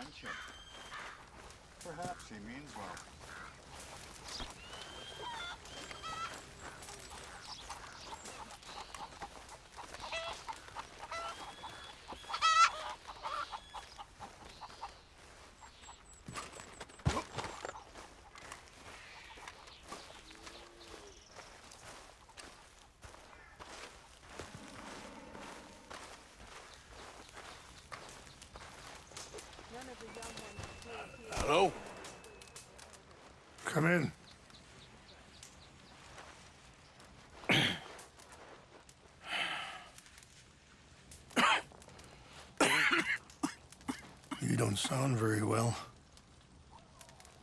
friendship. Perhaps he means well. Hello? Come in. You don't sound very well.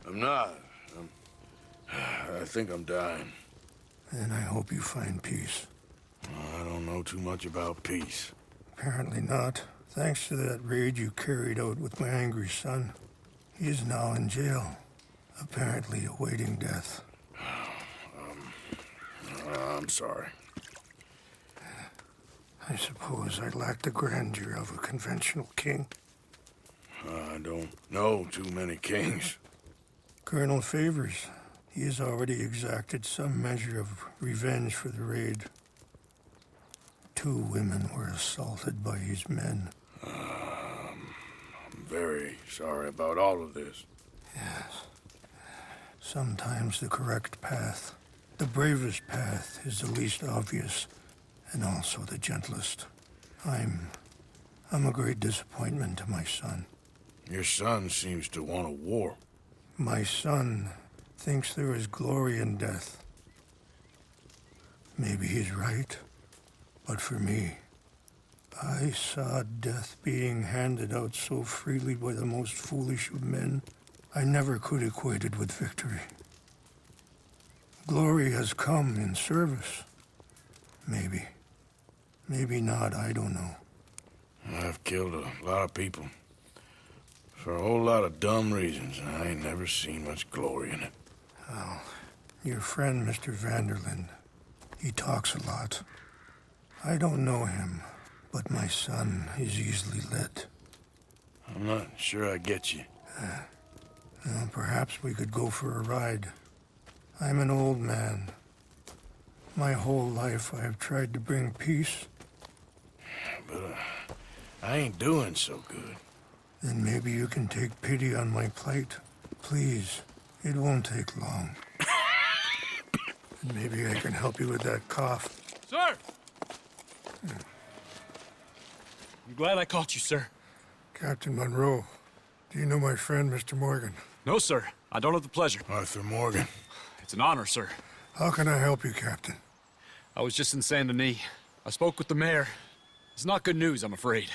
I'm not. I think I'm dying. And I hope you find peace. I don't know too much about peace. Apparently not. Thanks to that raid you carried out with my angry son. He is now in jail, apparently awaiting death. I'm sorry. I suppose I lack the grandeur of a conventional king. I don't know too many kings. Colonel Favors, he has already exacted some measure of revenge for the raid. 2 women were assaulted by his men. I'm very sorry about all of this. Yes. Sometimes the correct path, the bravest path, is the least obvious, and also the gentlest. I'm a great disappointment to my son. Your son seems to want a war. My son thinks there is glory in death. Maybe he's right, but for me, I saw death being handed out so freely by the most foolish of men, I never could equate it with victory. Glory has come in service. Maybe. Maybe not, I don't know. I've killed a lot of people. For a whole lot of dumb reasons, and I ain't never seen much glory in it. Oh, your friend, Mr. Vanderlyn, he talks a lot. I don't know him, but my son is easily led. I'm not sure I get you. Well, perhaps we could go for a ride. I'm an old man. My whole life I have tried to bring peace. But I ain't doing so good. Then maybe you can take pity on my plight. Please, it won't take long. And maybe I can help you with that cough. Sir! I'm glad I caught you, sir. Captain Monroe, do you know my friend, Mr. Morgan? No, sir. I don't have the pleasure. Arthur Morgan. It's an honor, sir. How can I help you, Captain? I was just in Saint Denis. I spoke with the mayor. It's not good news, I'm afraid.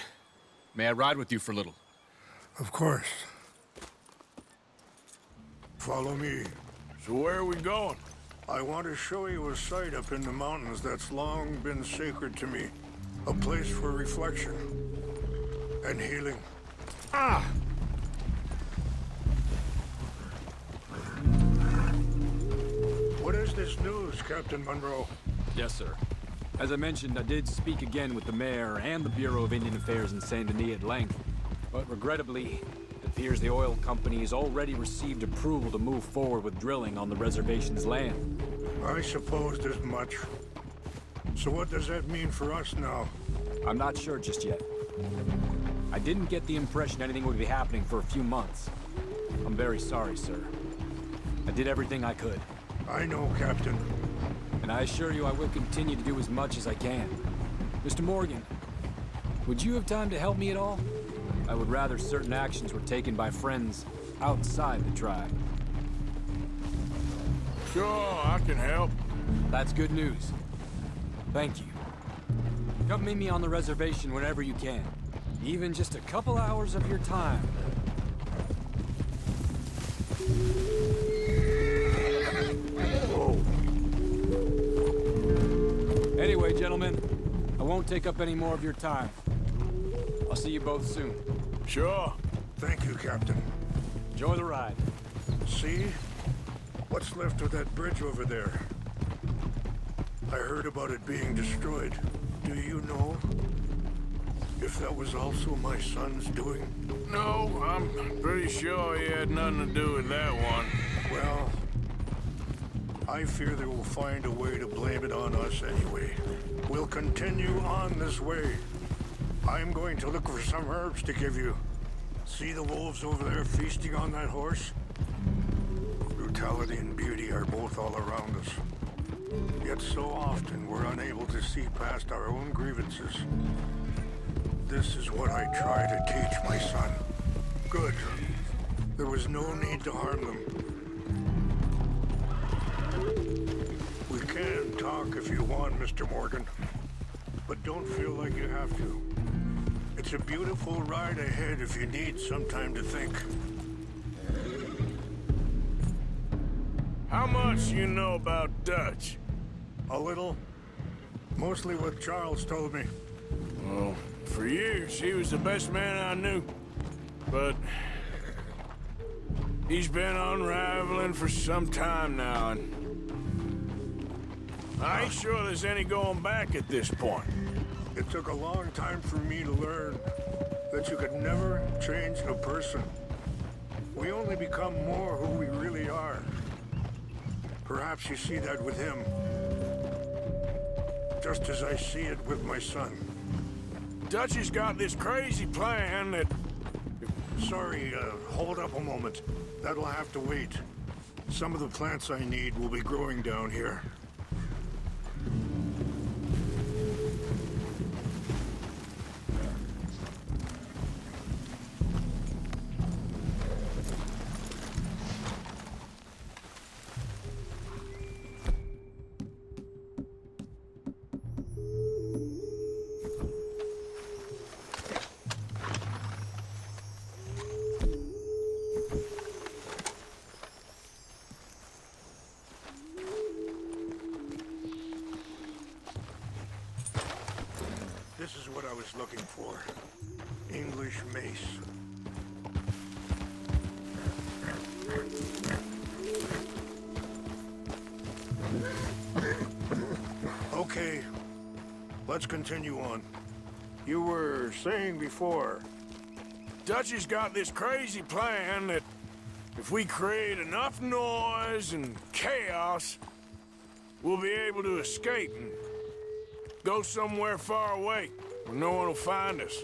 May I ride with you for a little? Of course. Follow me. So where are we going? I want to show you a site up in the mountains that's long been sacred to me. A place for reflection and healing. Ah! What is this news, Captain Monroe? Yes, sir. As I mentioned, I did speak again with the mayor and the Bureau of Indian Affairs in Saint Denis at length. But regrettably, it appears the oil company has already received approval to move forward with drilling on the reservation's land. I supposed as much. So what does that mean for us now? I'm not sure just yet. I didn't get the impression anything would be happening for a few months. I'm very sorry, sir. I did everything I could. I know, Captain. And I assure you I will continue to do as much as I can. Mr. Morgan, would you have time to help me at all? I would rather certain actions were taken by friends outside the tribe. Sure, I can help. That's good news. Thank you. Come meet me on the reservation whenever you can. Even just a couple hours of your time. Anyway, gentlemen, I won't take up any more of your time. I'll see you both soon. Sure. Thank you, Captain. Enjoy the ride. See? What's left of that bridge over there? I heard about it being destroyed. Do you know if that was also my son's doing? No, I'm pretty sure he had nothing to do with that one. Well, I fear they will find a way to blame it on us anyway. We'll continue on this way. I'm going to look for some herbs to give you. See the wolves over there feasting on that horse? Brutality and beauty are both all around us. Yet so often we're unable to see past our own grievances. This is what I try to teach my son. Good. There was no need to harm them. We can talk if you want, Mr. Morgan. But don't feel like you have to. It's a beautiful ride ahead if you need some time to think. How much you know about Dutch? A little. Mostly what Charles told me. Well, for years, he was the best man I knew. But he's been unraveling for some time now, and I ain't sure there's any going back at this point. It took a long time for me to learn that you could never change a person. We only become more who we really are. Perhaps you see that with him. Just as I see it with my son. Dutch has got this crazy plan that... Sorry, hold up a moment. That'll have to wait. Some of the plants I need will be growing down here. This is what I was looking for. English mace. Okay, let's continue on. You were saying before... Dutch has got this crazy plan that if we create enough noise and chaos, we'll be able to escape and go somewhere far away where no one will find us.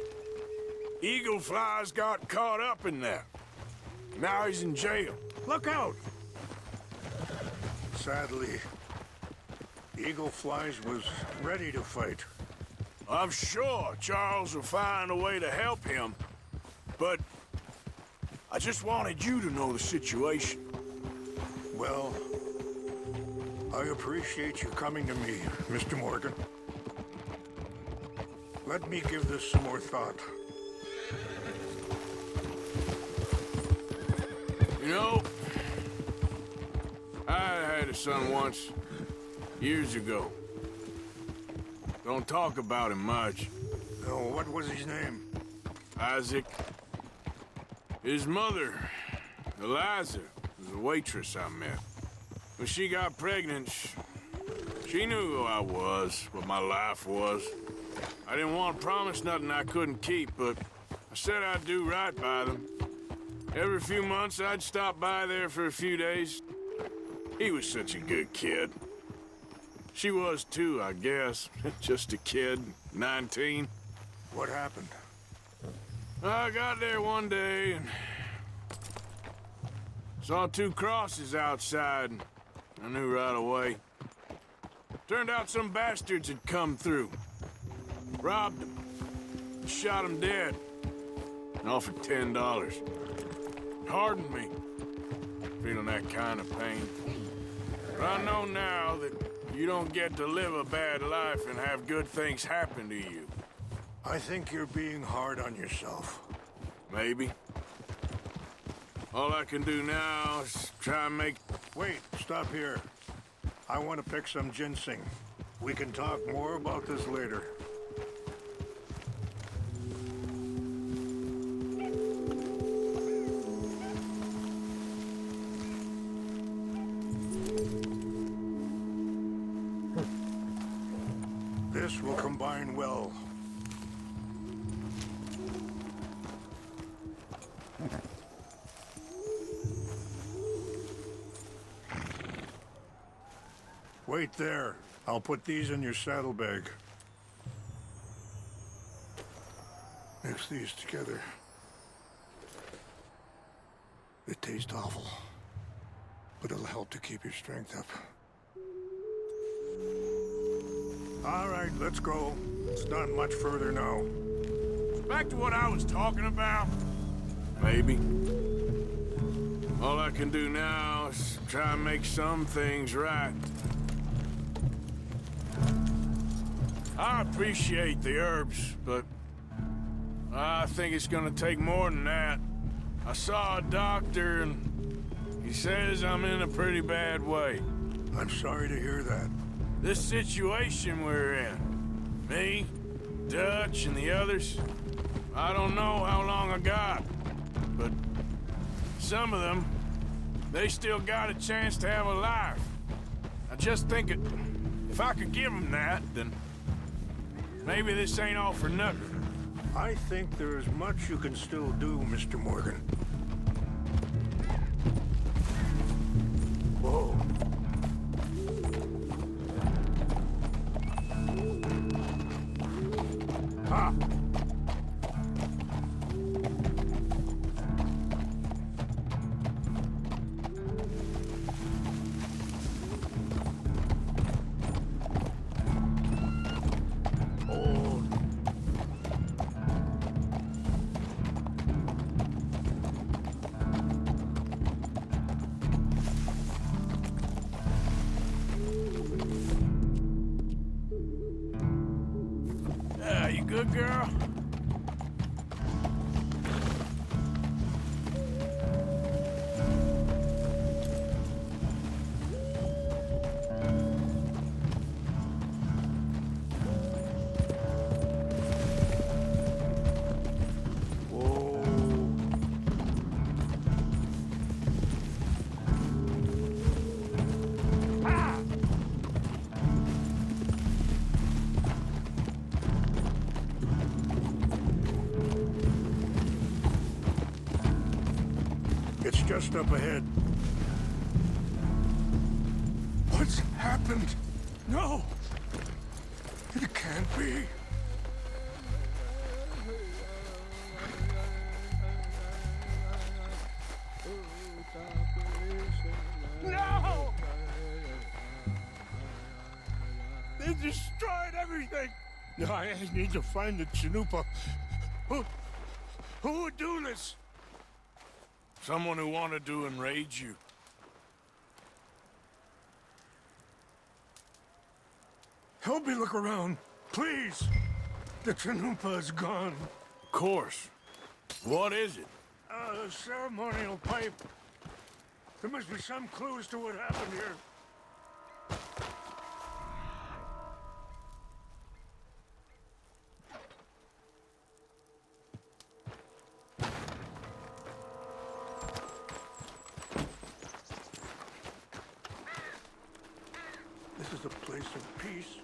Eagle Fly's got caught up in that. Now he's in jail. Look out! Sadly, Eagle Flies was ready to fight. I'm sure Charles will find a way to help him, but I just wanted you to know the situation. Well, I appreciate you coming to me, Mr. Morgan. Let me give this some more thought. You know, I had a son once, years ago. Don't talk about him much. Oh, what was his name? Isaac. His mother, Eliza, was a waitress I met. When she got pregnant, she knew who I was, what my life was. I didn't want to promise nothing I couldn't keep, but I said I'd do right by them. Every few months, I'd stop by there for a few days. He was such a good kid. She was too, I guess. Just a kid, 19. What happened? I got there one day and saw two crosses outside, and I knew right away. Turned out some bastards had come through. Robbed him. Shot him dead. And offered $10. Hardened me. Feeling that kind of pain. But I know now that you don't get to live a bad life and have good things happen to you. I think you're being hard on yourself. Maybe. All I can do now is try and make... Wait, stop here. I want to pick some ginseng. We can talk more about this later. This will combine well. Wait there. I'll put these in your saddlebag. Mix these together. They taste awful, but it'll help to keep your strength up. All right, let's go. It's not much further now. Back to what I was talking about. Maybe. All I can do now is try and make some things right. I appreciate the herbs, but I think it's gonna take more than that. I saw a doctor and he says I'm in a pretty bad way. I'm sorry to hear that. This situation we're in, me, Dutch, and the others, I don't know how long I got, but some of them, they still got a chance to have a life. I just think if I could give them that, then maybe this ain't all for nothing. I think there is much you can still do, Mr. Morgan. Whoa. Ha! You good, girl? It's just up ahead. What's happened? No! It can't be. No! They destroyed everything! I need to find the Chanupa. Who would do this? Someone who wanted to enrage you. Help me look around, please. The Chanupa is gone. Of course. What is it? A ceremonial pipe. There must be some clues to what happened here. This is a place of peace.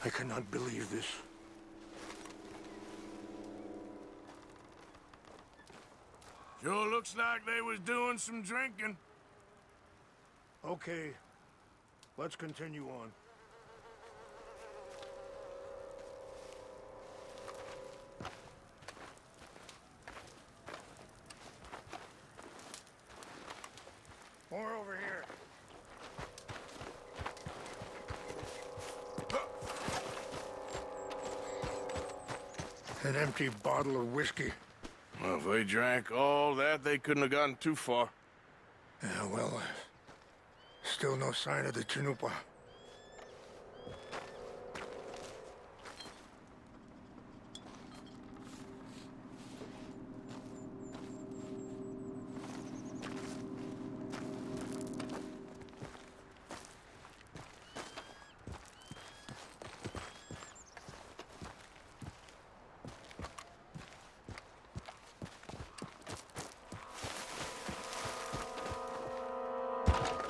I cannot believe this. Sure looks like they was doing some drinking. Okay, let's continue on. More over here. An empty bottle of whiskey. Well, if they drank all that, they couldn't have gotten too far. Yeah, well, still no sign of the Chanupa.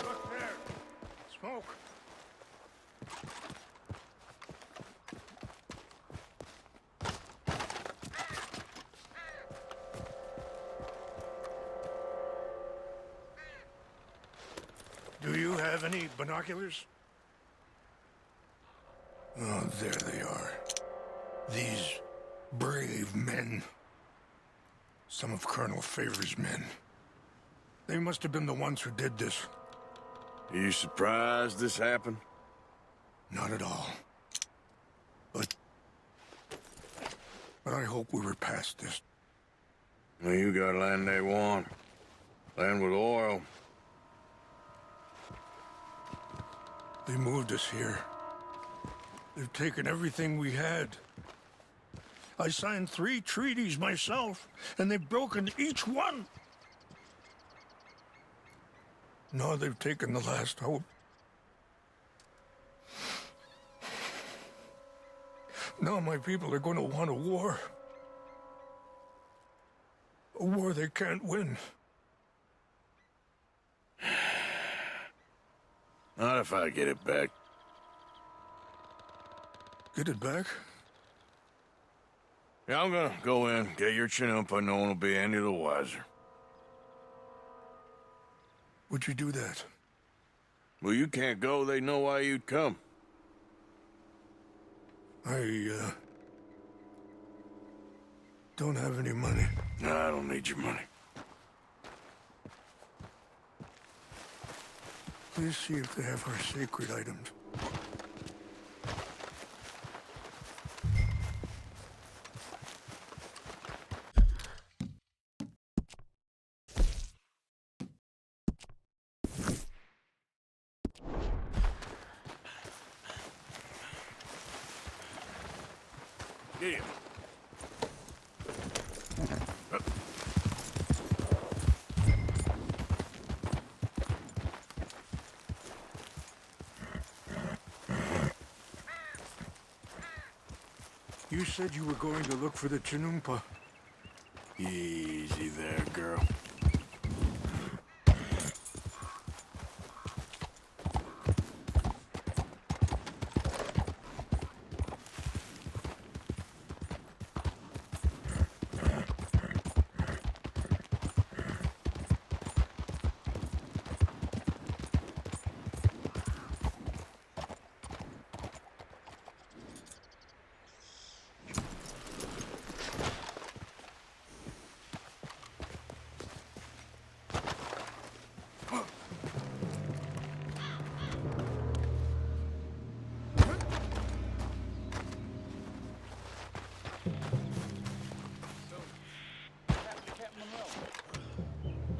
Look there! Smoke! have any binoculars? Oh, there they are. These brave men. Some of Colonel Favor's men. They must have been the ones who did this. Are you surprised this happened? Not at all. But I hope we were past this. Well, you got land they want. Land with oil. They moved us here. They've taken everything we had. I signed 3 treaties myself, and they've broken each one. Now they've taken the last hope. Now my people are going to want a war. A war they can't win. Not if I get it back. Get it back? Yeah, I'm gonna go in, get your Chinoopa. No one will be any the wiser. Would you do that? Well, you can't go. They know why you'd come. I don't have any money. No, I don't need your money. Please see if they have our sacred items. Get him. You said you were going to look for the Chinoopa. Easy there, girl.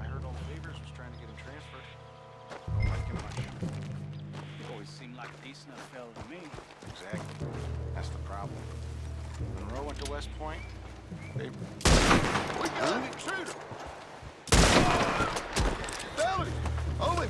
I heard old Favors was trying to get him transferred. Don't like him much. Always seemed like a decent enough fellow to me. Exactly. That's the problem. Monroe went to West Point. They... We got an intruder! Fellas! Owen!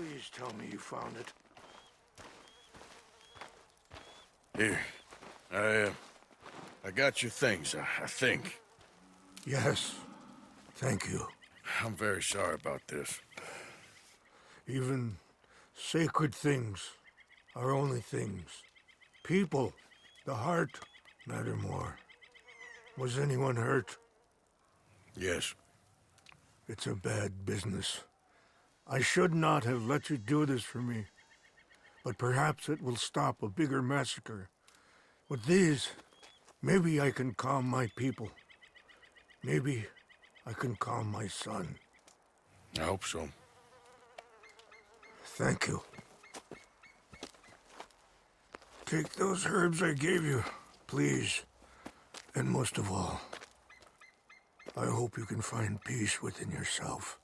Please tell me you found it. Here. I got your things, I think. Yes. Thank you. I'm very sorry about this. Even sacred things are only things. People, the heart, matter more. Was anyone hurt? Yes. It's a bad business. I should not have let you do this for me. But perhaps it will stop a bigger massacre. With these, maybe I can calm my people. Maybe I can calm my son. I hope so. Thank you. Take those herbs I gave you, please. And most of all, I hope you can find peace within yourself.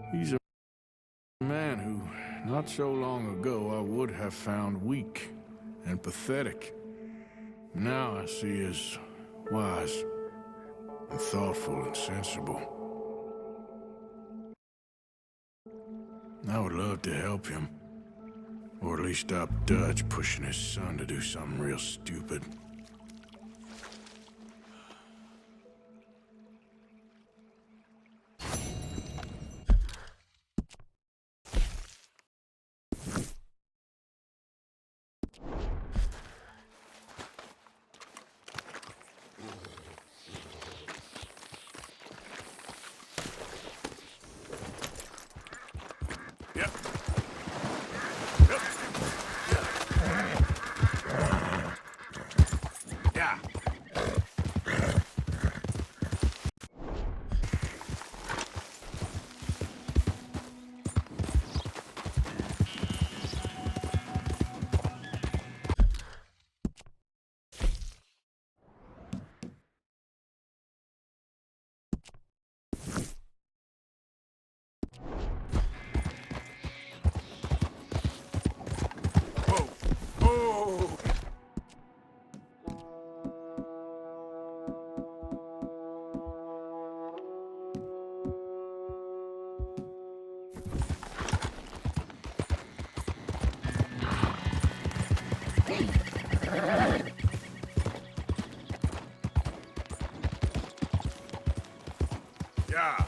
He's a man who, not so long ago, I would have found weak and pathetic. Now I see as wise and thoughtful and sensible. I would love to help him. Or at least stop Dutch pushing his son to do something real stupid. Yeah.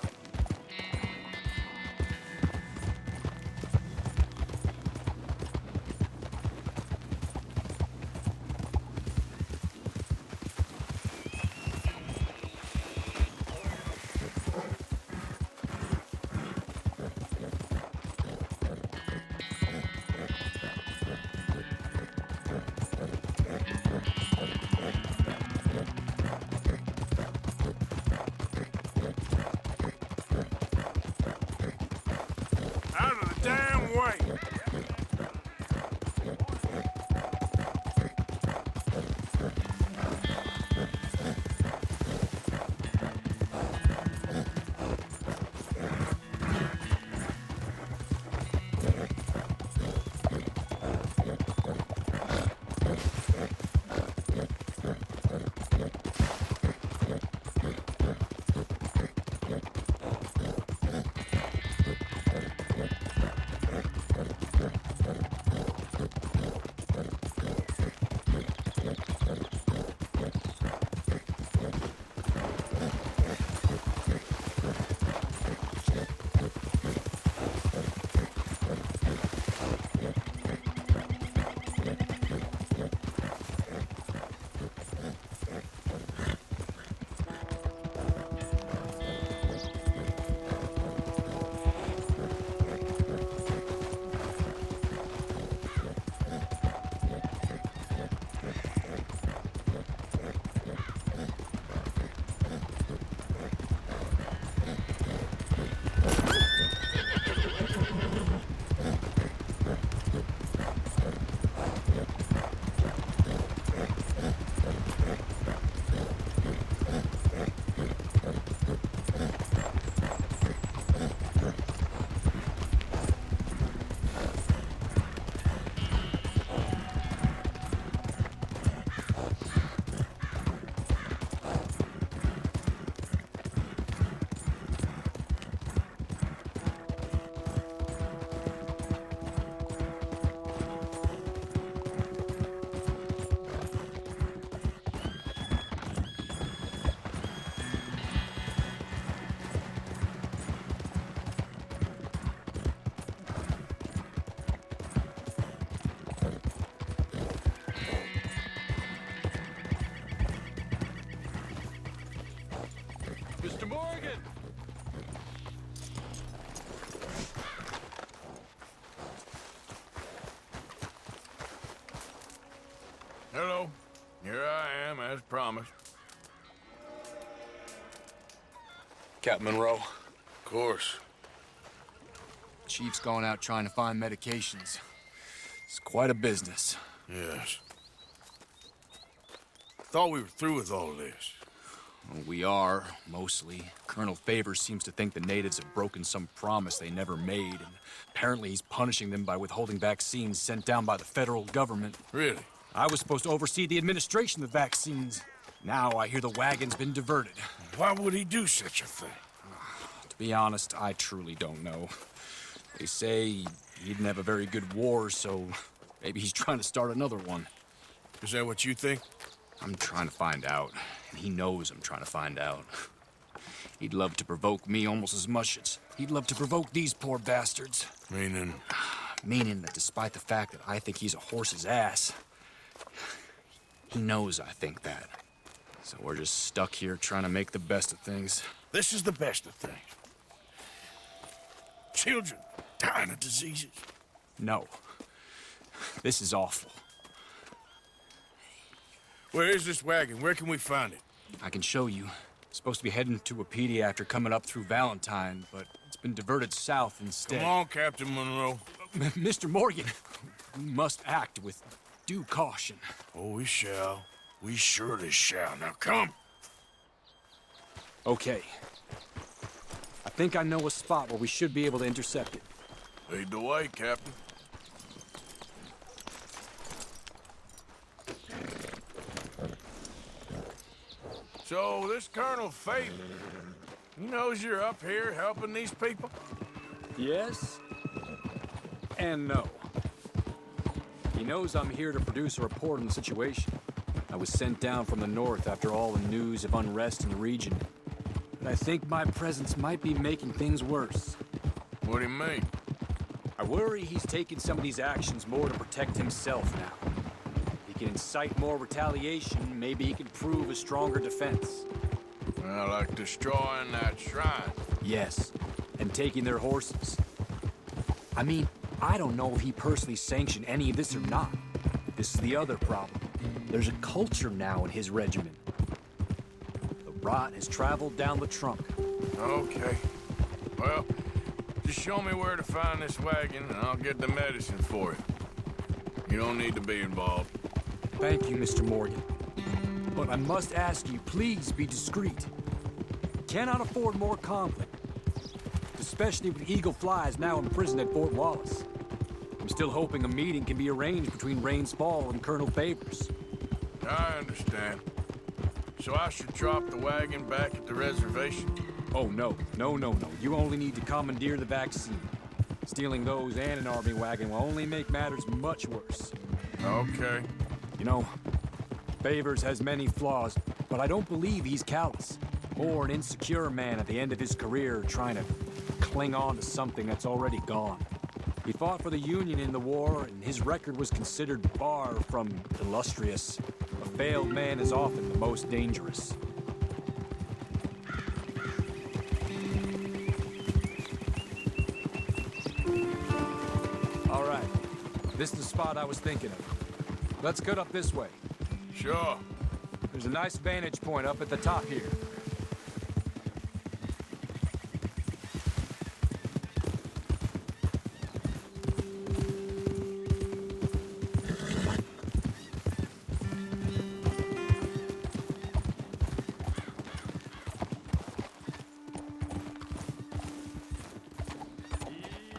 Morgan! Hello. Here I am, as promised. Captain Monroe, Of course. Chief's gone out trying to find medications. It's quite a business. Yes. Thought we were through with all this. Well, we are, mostly. Colonel Favors seems to think the natives have broken some promise they never made, and apparently he's punishing them by withholding vaccines sent down by the federal government. Really? I was supposed to oversee the administration of the vaccines. Now I hear the wagon's been diverted. Why would he do such a thing? To be honest, I truly don't know. They say he didn't have a very good war, so maybe he's trying to start another one. Is that what you think? I'm trying to find out, and he knows I'm trying to find out. He'd love to provoke me almost as much as he'd love to provoke these poor bastards. Meaning? Meaning that despite the fact that I think he's a horse's ass, he knows I think that. So we're just stuck here trying to make the best of things. This is the best of things. Children dying of diseases. No. This is awful. Where is this wagon? Where can we find it? I can show you. It's supposed to be heading to Wapiti after coming up through Valentine, but it's been diverted south instead. Come on, Captain Monroe. Mr. Morgan, we must act with due caution. Oh, we shall. We surely shall. Now come. Okay. I think I know a spot where we should be able to intercept it. Lead the way, Captain. So, this Colonel Favor, he knows you're up here helping these people? Yes and no. He knows I'm here to produce a report on the situation. I was sent down from the north after all the news of unrest in the region. But I think my presence might be making things worse. What do you mean? I worry he's taking some of these actions more to protect himself now. He can incite more retaliation, maybe he can prove a stronger defense. Well, like destroying that shrine. Yes, and taking their horses. I mean, I don't know if he personally sanctioned any of this or not. This is the other problem. There's a culture now in his regiment. The rot has traveled down the trunk. Okay. Well, just show me where to find this wagon, and I'll get the medicine for it. You don't need to be involved. Thank you, Mr. Morgan. But I must ask you, please be discreet. Cannot afford more conflict. Especially with Eagle Flies now imprisoned at Fort Wallace. I'm still hoping a meeting can be arranged between Rains Fall and Colonel Favors. I understand. So I should drop the wagon back at the reservation? Oh, no. No. You only need to commandeer the vaccine. Stealing those and an army wagon will only make matters much worse. Okay. You know, Favors has many flaws, but I don't believe he's callous. More an insecure man at the end of his career trying to cling on to something that's already gone. He fought for the Union in the war, and his record was considered far from illustrious. A failed man is often the most dangerous. All right. This is the spot I was thinking of. Let's cut up this way. Sure. There's a nice vantage point up at the top here.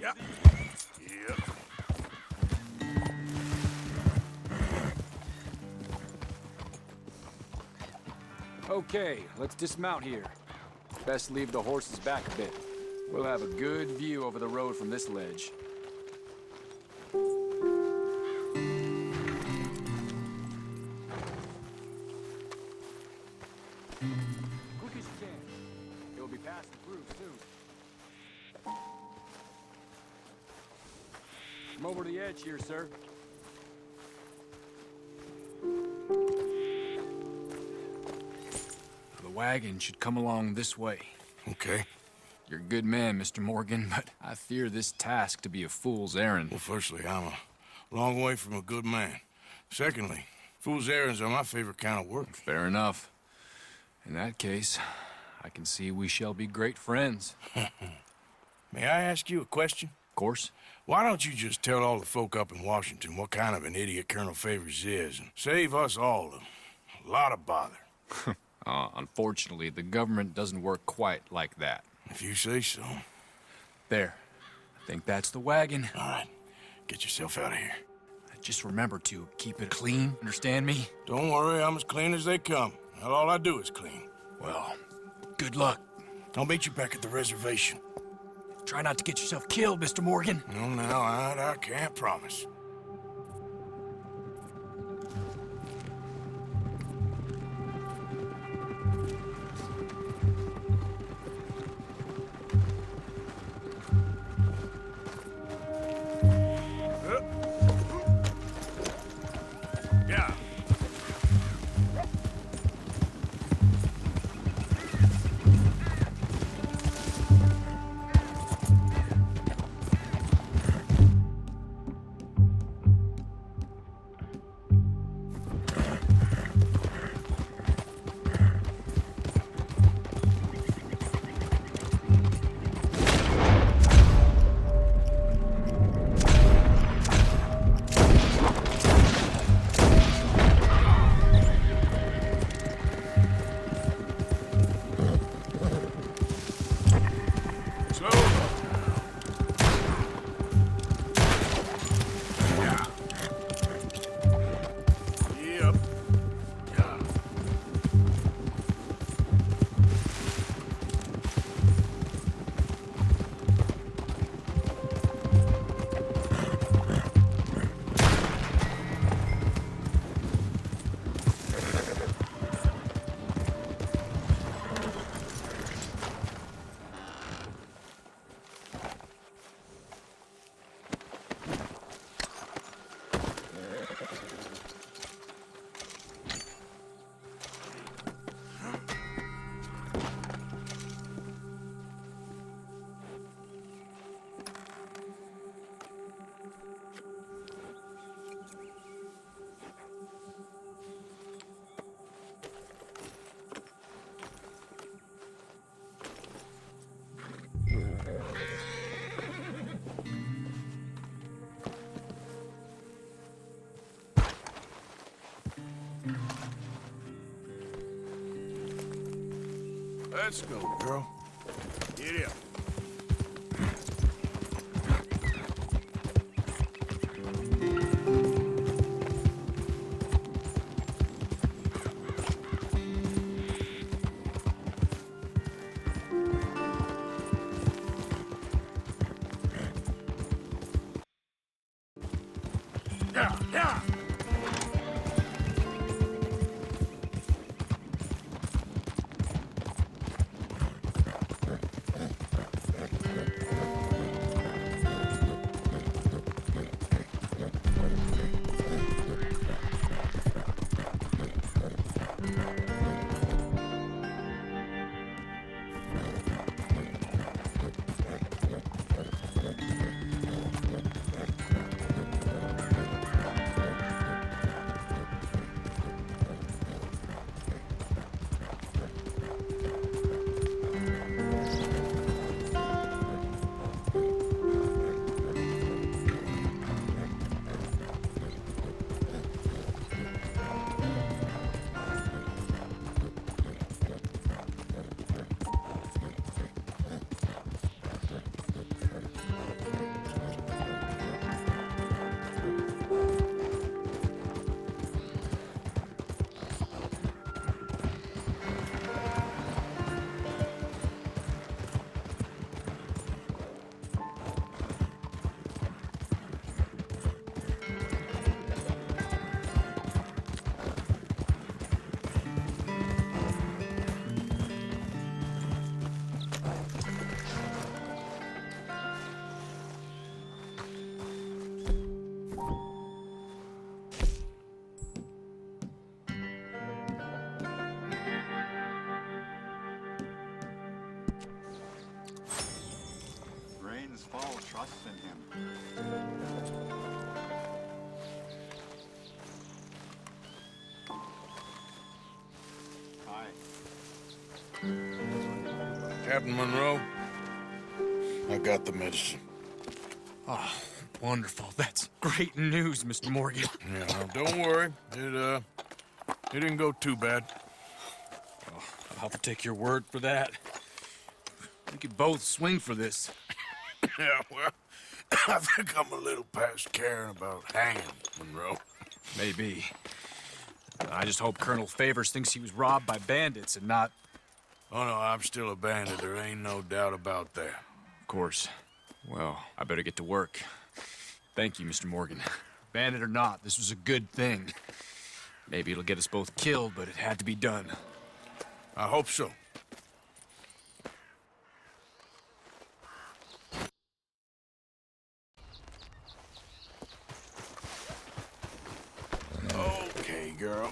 Yep. Yep. Okay, let's dismount here. Best leave the horses back a bit. We'll have a good view over the road from this ledge. Quick as you can. You'll be passing through soon. Come over to the edge here, sir. The wagon should come along this way. Okay. You're a good man, Mr. Morgan, but I fear this task to be a fool's errand. Well, firstly, I'm a long way from a good man. Secondly, fool's errands are my favorite kind of work. Fair enough. In that case, I can see we shall be great friends. May I ask you a question? Of course. Why don't you just tell all the folk up in Washington what kind of an idiot Colonel Favors is and save us all a lot of bother? Unfortunately, the government doesn't work quite like that. If you say so. There. I think that's the wagon. All right, get yourself out of here. Just remember to keep it clean, understand me? Don't worry, I'm as clean as they come. Not all I do is clean. Well, good luck. I'll meet you back at the reservation. Try not to get yourself killed, Mr. Morgan. No, now, I can't promise. Yeah. Let's go, girl. Get up. Yeah, yeah. us and him. Hi. Captain Monroe, I got the medicine. Oh, wonderful. That's great news, Mr. Morgan. Yeah, now, don't worry. It didn't go too bad. I'll have to take your word for that. We could both swing for this. Yeah, well, I think I'm a little past caring about hanging, Monroe. Maybe. I just hope Colonel Favors thinks he was robbed by bandits and not... Oh, no, I'm still a bandit. There ain't no doubt about that. Of course. Well, I better get to work. Thank you, Mr. Morgan. Bandit or not, this was a good thing. Maybe it'll get us both killed, but it had to be done. I hope so. Okay, girl.